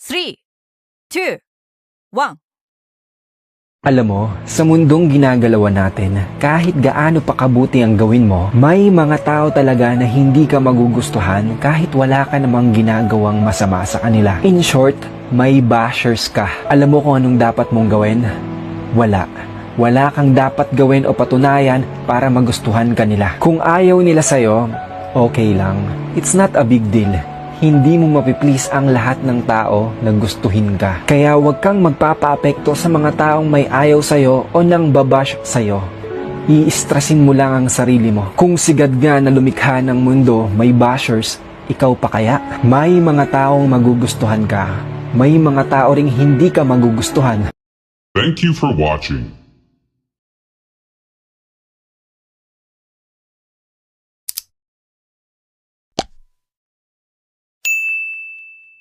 3, 2, 1. Alam mo, sa mundong ginagalawan natin, kahit gaano pa kabuti ang gawin mo, may mga tao talaga na hindi ka magugustuhan kahit wala ka namang ginagawang masama sa kanila. In short, may bashers ka. Alam mo kung anong dapat mong gawin? Wala. Wala kang dapat gawin o patunayan para magustuhan ka nila. Kung ayaw nila sa'yo, okay lang. It's not a big deal. Hindi mo mapiplease ang lahat ng tao na gustuhin ka. Kaya huwag kang magpapaapekto sa mga taong may ayaw sa'yo o nang babash sa'yo. I-stressin mo lang ang sarili mo. Kung sigad nga na lumikha ng mundo may bashers, ikaw pa kaya? May mga taong magugustuhan ka. May mga tao ring hindi ka magugustuhan. Thank you for watching.